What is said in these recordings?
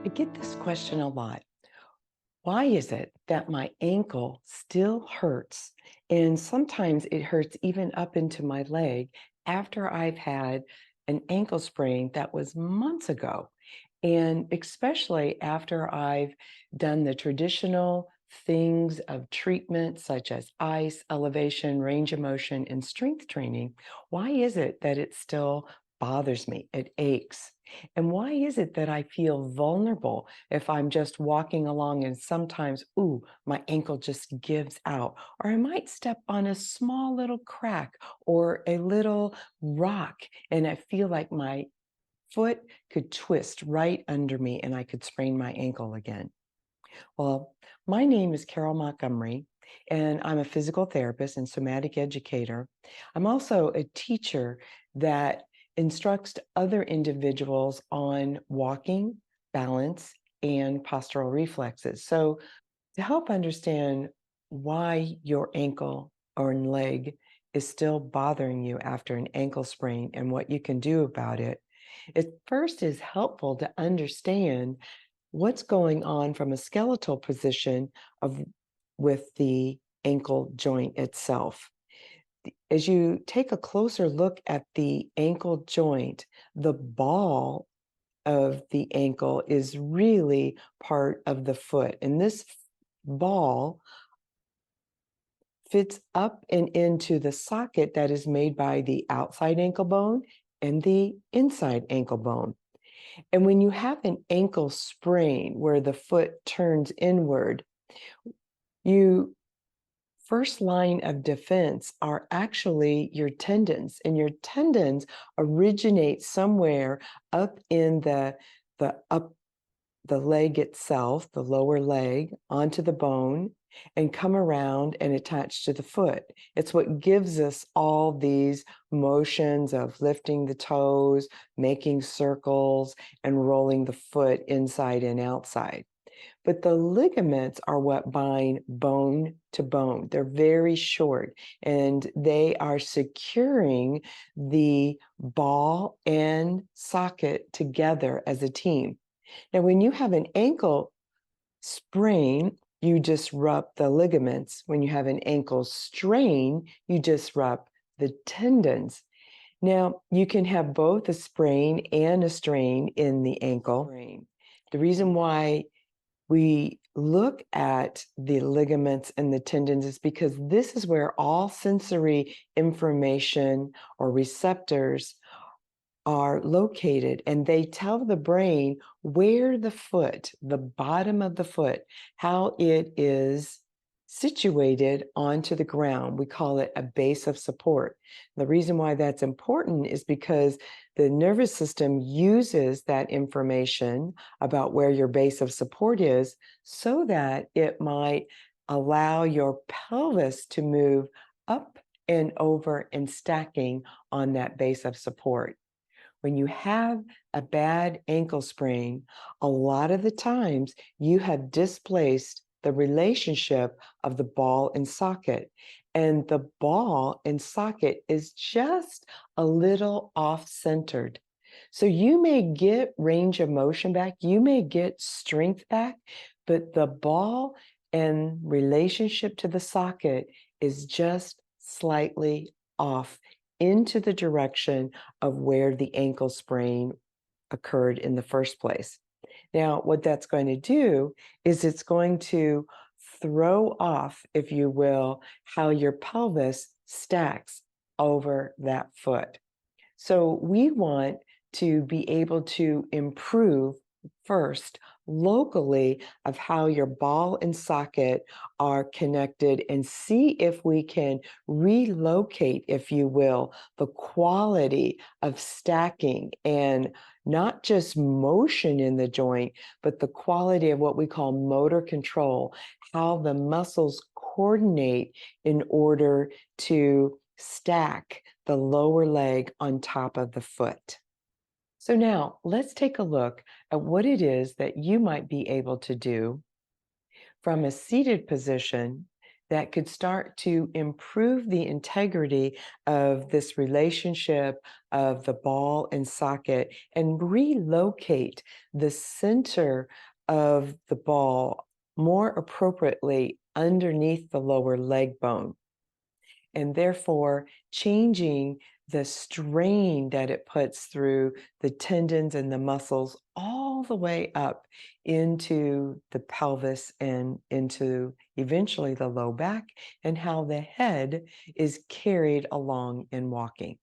I get this question a lot. Why is it that my ankle still hurts? And sometimes it hurts even up into my leg after I've had an ankle sprain that was months ago. And especially after I've done the traditional things of treatment, such as ice, elevation, range of motion, and strength training, why is it that it still bothers me? It aches. And why is it that I feel vulnerable if I'm just walking along and sometimes, ooh, my ankle just gives out, or I might step on a small little crack or a little rock, and I feel like my foot could twist right under me and I could sprain my ankle again. Well, my name is Carol Montgomery, and I'm a physical therapist and somatic educator. I'm also a teacher that instructs other individuals on walking, balance, and postural reflexes. So, to help understand why your ankle or leg is still bothering you after an ankle sprain and what you can do about it, it first is helpful to understand what's going on from a skeletal position of with the ankle joint itself. As you take a closer look at the ankle joint, the ball of the ankle is really part of the foot. And this ball fits up and into the socket that is made by the outside ankle bone and the inside ankle bone. And when you have an ankle sprain where the foot turns inward, you first line of defense are actually your tendons, and your tendons originate somewhere up in the leg itself, the lower leg, onto the bone, and come around and attach to the foot. It's what gives us all these motions of lifting the toes, making circles, and rolling the foot inside and outside. But the ligaments are what bind bone to bone. They're very short and they are securing the ball and socket together as a team. Now, when you have an ankle sprain, you disrupt the ligaments. When you have an ankle strain, you disrupt the tendons. Now, you can have both a sprain and a strain in the ankle. The reason why we look at the ligaments and the tendons is because this is where all sensory information or receptors are located, and they tell the brain where the foot, the bottom of the foot, how it is situated onto the ground. We call it a base of support. The reason why that's important is because the nervous system uses that information about where your base of support is so that it might allow your pelvis to move up and over and stacking on that base of support. When you have a bad ankle sprain, a lot of the times you have displaced the relationship of the ball and socket. And the ball and socket is just a little off-centered. So you may get range of motion back, you may get strength back, but the ball and relationship to the socket is just slightly off into the direction of where the ankle sprain occurred in the first place. Now, what that's going to do is it's going to throw off, if you will, how your pelvis stacks over that foot. So we want to be able to improve first locally of how your ball and socket are connected and see if we can relocate, if you will, the quality of stacking and not just motion in the joint, but the quality of what we call motor control, how the muscles coordinate in order to stack the lower leg on top of the foot. So now let's take a look at what it is that you might be able to do from a seated position that could start to improve the integrity of this relationship of the ball and socket and relocate the center of the ball more appropriately underneath the lower leg bone, and therefore changing the strain that it puts through the tendons and the muscles all the way up into the pelvis and into eventually the low back, and how the head is carried along in walking.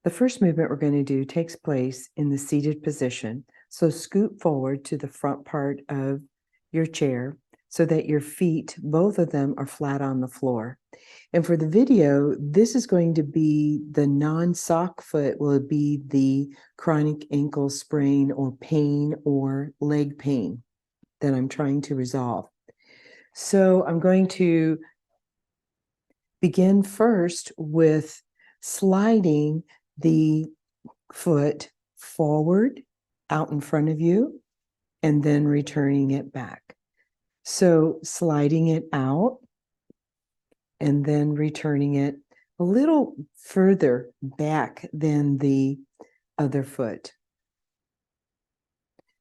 The first movement we're going to do takes place in the seated position. So scoot forward to the front part of your chair so that your feet, both of them, are flat on the floor. And for the video, this is going to be the non-sock foot will be the chronic ankle sprain or pain or leg pain that I'm trying to resolve. So I'm going to begin first with sliding the foot forward out in front of you and then returning it back. So sliding it out and then returning it a little further back than the other foot.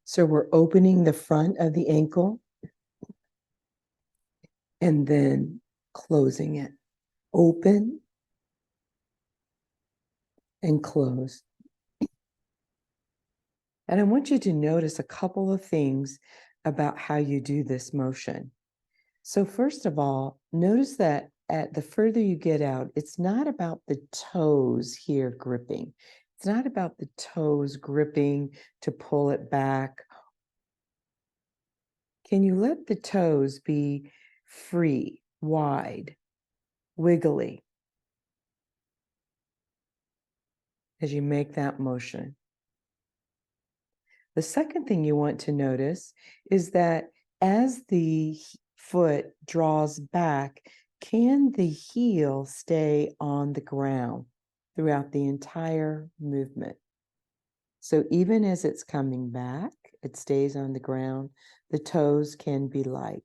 So we're opening the front of the ankle and then closing it. Open and close. And I want you to notice a couple of things about how you do this motion. So first of all, notice that at the further you get out, it's not about the toes here gripping. It's not about the toes gripping to pull it back. Can you let the toes be free, wide, wiggly as you make that motion? The second thing you want to notice is that as the foot draws back, can the heel stay on the ground throughout the entire movement? So even as it's coming back, it stays on the ground. The toes can be light.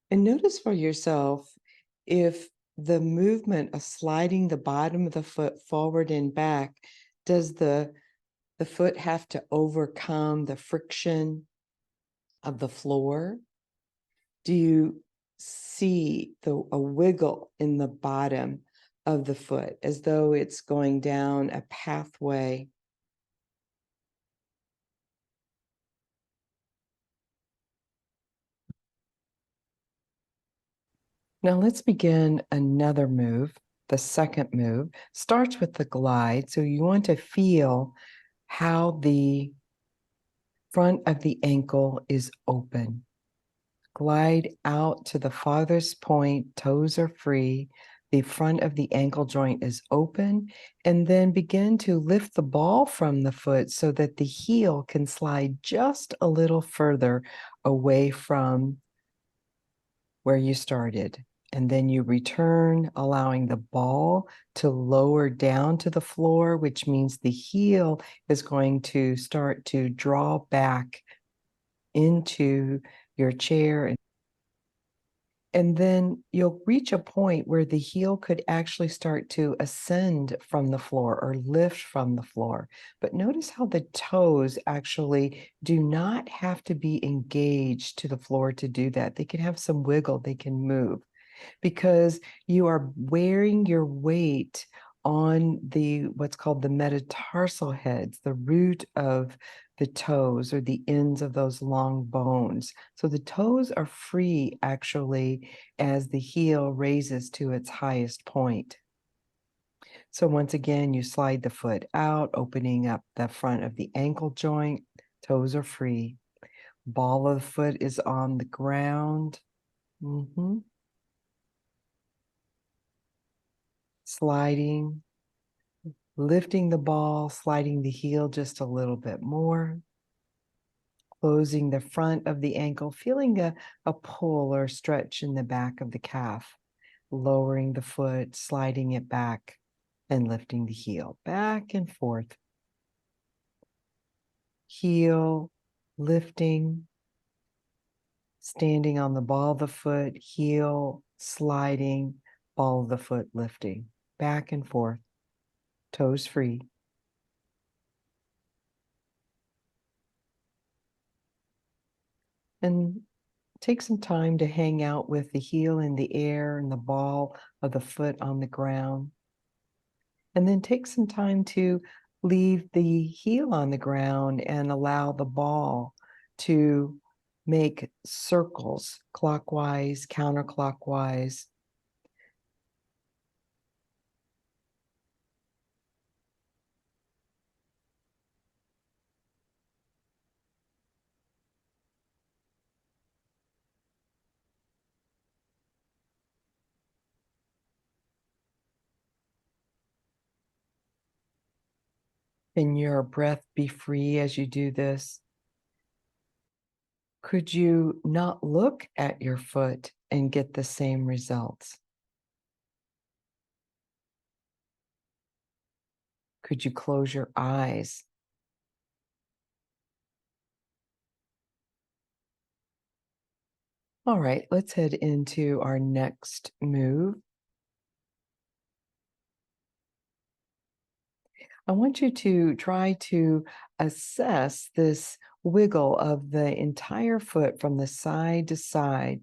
And notice for yourself if the movement of sliding the bottom of the foot forward and back, does the foot have to overcome the friction of the floor? Do you see a wiggle in the bottom of the foot as though it's going down a pathway? Now let's begin another move. The second move starts with the glide. So you want to feel how the front of the ankle is open. Glide out to the farthest point, toes are free, the front of the ankle joint is open, and then begin to lift the ball from the foot so that the heel can slide just a little further away from where you started. And then you return, allowing the ball to lower down to the floor, which means the heel is going to start to draw back into your chair. And then you'll reach a point where the heel could actually start to ascend from the floor or lift from the floor. But notice how the toes actually do not have to be engaged to the floor to do that. They can have some wiggle, they can move, because you are wearing your weight on the what's called the metatarsal heads, the root of the toes or the ends of those long bones. So the toes are free actually as the heel raises to its highest point. So once again, you slide the foot out, opening up the front of the ankle joint. Toes are free. Ball of the foot is on the ground. Sliding, lifting the ball, sliding the heel just a little bit more. closing the front of the ankle, feeling a pull or stretch in the back of the calf, lowering the foot, sliding it back, and lifting the heel back and forth. Heel, lifting, standing on the ball of the foot, heel, sliding, ball of the foot, lifting, back and forth, toes free. And take some time to hang out with the heel in the air and the ball of the foot on the ground. And then take some time to leave the heel on the ground and allow the ball to make circles, clockwise, counterclockwise. Can your breath be free as you do this? Could you not look at your foot and get the same results? Could you close your eyes? All right, let's head into our next move. I want you to try to assess this wiggle of the entire foot from the side to side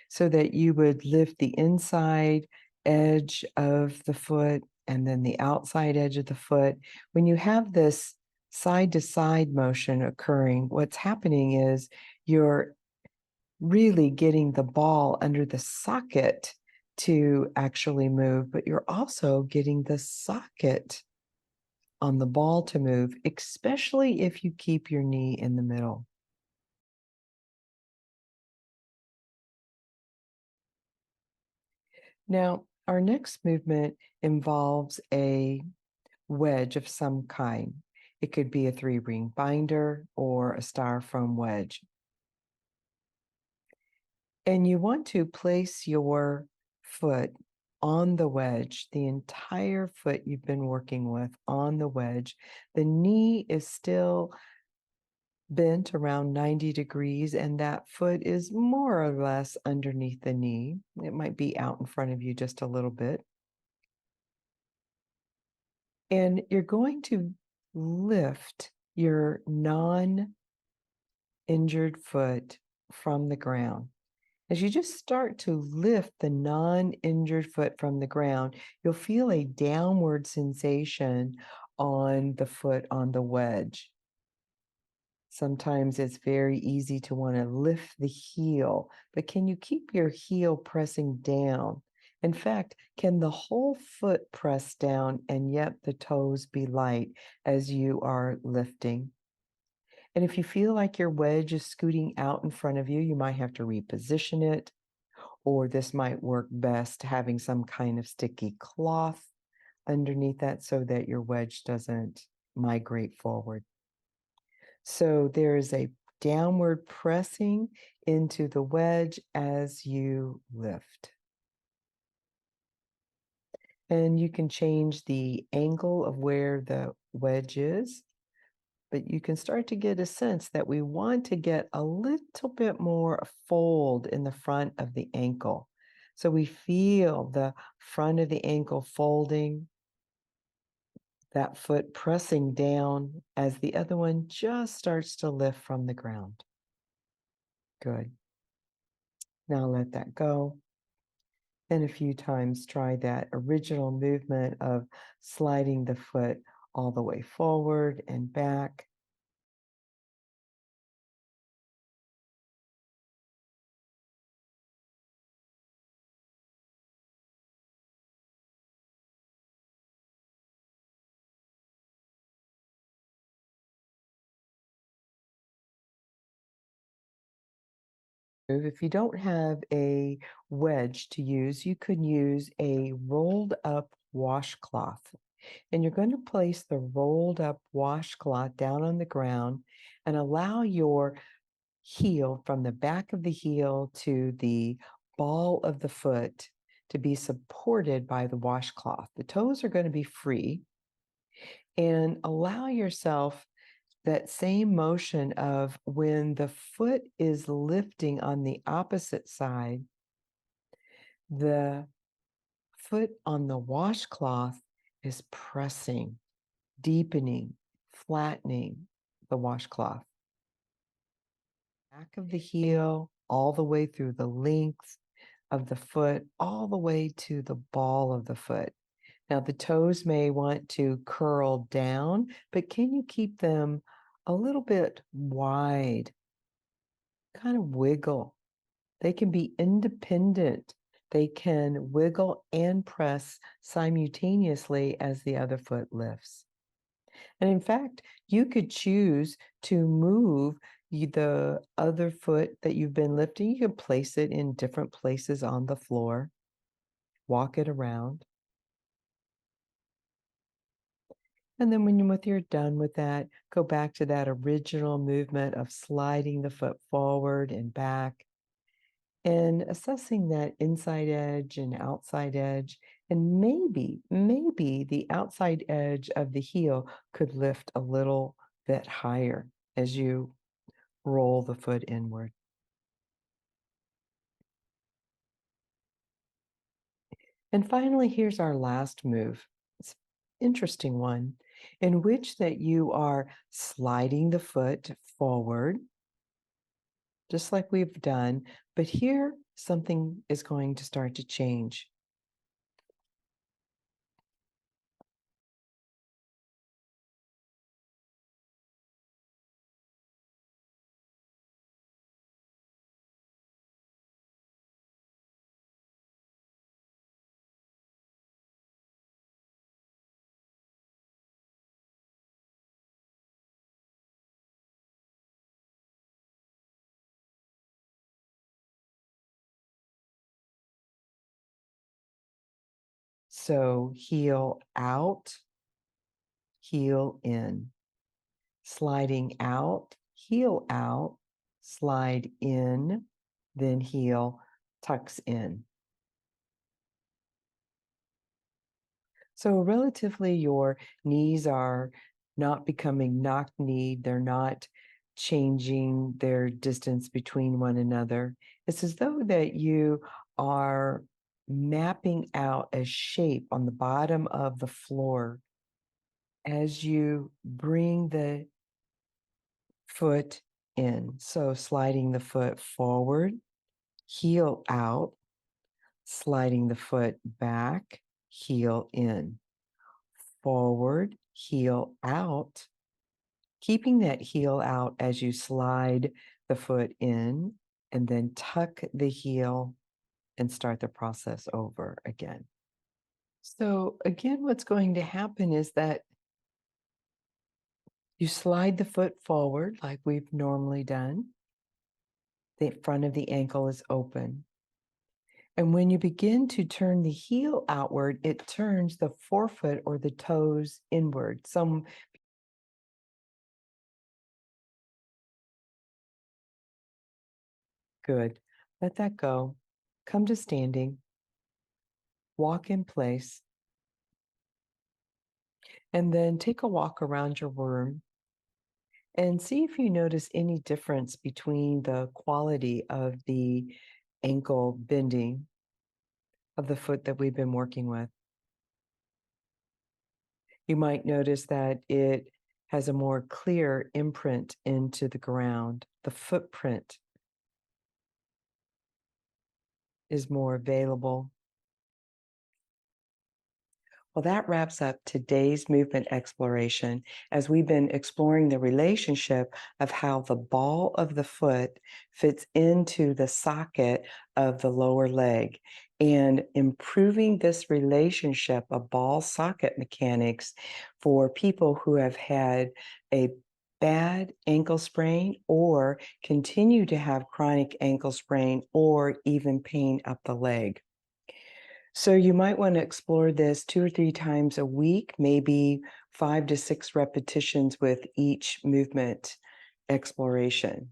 so that you would lift the inside edge of the foot and then the outside edge of the foot. When you have this side to side motion occurring, what's happening is you're really getting the ball under the socket to actually move, but you're also getting the socket on the ball to move, especially if you keep your knee in the middle. Now, our next movement involves a wedge of some kind. It could be a 3-ring binder or a styrofoam wedge. And you want to place your foot on the wedge, the entire foot you've been working with on the wedge. The knee is still bent around 90 degrees, and that foot is more or less underneath the knee. It might be out in front of you just a little bit. And you're going to lift your non-injured foot from the ground. As you just start to lift the non-injured foot from the ground, you'll feel a downward sensation on the foot on the wedge. Sometimes it's very easy to want to lift the heel, but can you keep your heel pressing down? In fact, can the whole foot press down and yet the toes be light as you are lifting? And if you feel like your wedge is scooting out in front of you, you might have to reposition it, or this might work best having some kind of sticky cloth underneath that so that your wedge doesn't migrate forward. So there is a downward pressing into the wedge as you lift. And you can change the angle of where the wedge is, but you can start to get a sense that we want to get a little bit more fold in the front of the ankle. So we feel the front of the ankle folding, that foot pressing down as the other one just starts to lift from the ground. Good. Now let that go. And a few times try that original movement of sliding the foot all the way forward and back. If you don't have a wedge to use, you could use a rolled up washcloth. And you're going to place the rolled up washcloth down on the ground and allow your heel, from the back of the heel to the ball of the foot, to be supported by the washcloth. The toes are going to be free, and allow yourself that same motion of when the foot is lifting on the opposite side, the foot on the washcloth is pressing, deepening, flattening the washcloth. Back of the heel, all the way through the length of the foot, all the way to the ball of the foot. Now, the toes may want to curl down, but can you keep them a little bit wide? Kind of wiggle. They can be independent. They can wiggle and press simultaneously as the other foot lifts. And in fact, you could choose to move the other foot that you've been lifting. You can place it in different places on the floor, walk it around. And then when you're done with that, go back to that original movement of sliding the foot forward and back, and assessing that inside edge and outside edge. And maybe the outside edge of the heel could lift a little bit higher as you roll the foot inward. And finally, here's our last move. It's an interesting one, in which that you are sliding the foot forward, just like we've done, but here something is going to start to change. So heel out, heel in, sliding out, heel out, slide in, then heel tucks in. So relatively, your knees are not becoming knock-kneed. They're not changing their distance between one another. It's as though that you are mapping out a shape on the bottom of the floor as you bring the foot in. So sliding the foot forward, heel out, sliding the foot back, heel in. Forward, heel out, keeping that heel out as you slide the foot in, and then tuck the heel and start the process over again. So again, what's going to happen is that you slide the foot forward like we've normally done. The front of the ankle is open. And when you begin to turn the heel outward, it turns the forefoot or the toes inward. Good. Let that go. Come to standing. Walk in place. And then take a walk around your room and see if you notice any difference between the quality of the ankle bending of the foot that we've been working with. You might notice that it has a more clear imprint into the ground. The footprint is more available. Well, that wraps up today's movement exploration, as we've been exploring the relationship of how the ball of the foot fits into the socket of the lower leg, and improving this relationship of ball socket mechanics for people who have had a bad ankle sprain or continue to have chronic ankle sprain or even pain up the leg. So you might want to explore this 2 or 3 times a week, maybe 5 to 6 repetitions with each movement exploration.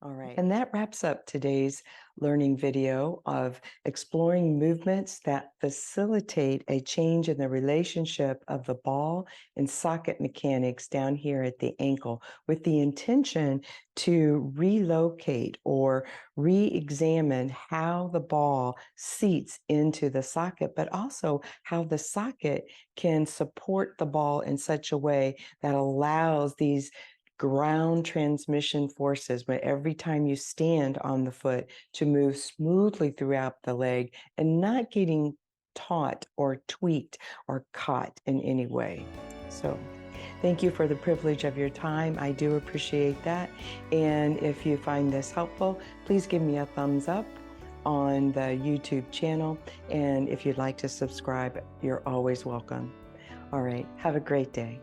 All right. And that wraps up today's learning video of exploring movements that facilitate a change in the relationship of the ball and socket mechanics down here at the ankle, with the intention to relocate or re-examine how the ball seats into the socket, but also how the socket can support the ball in such a way that allows these ground transmission forces, but every time you stand on the foot, to move smoothly throughout the leg and not getting taught or tweaked or caught in any way. So thank you for the privilege of your time. I do appreciate that. And if you find this helpful, please give me a thumbs up on the YouTube channel. And if you'd like to subscribe, you're always welcome. All right. Have a great day.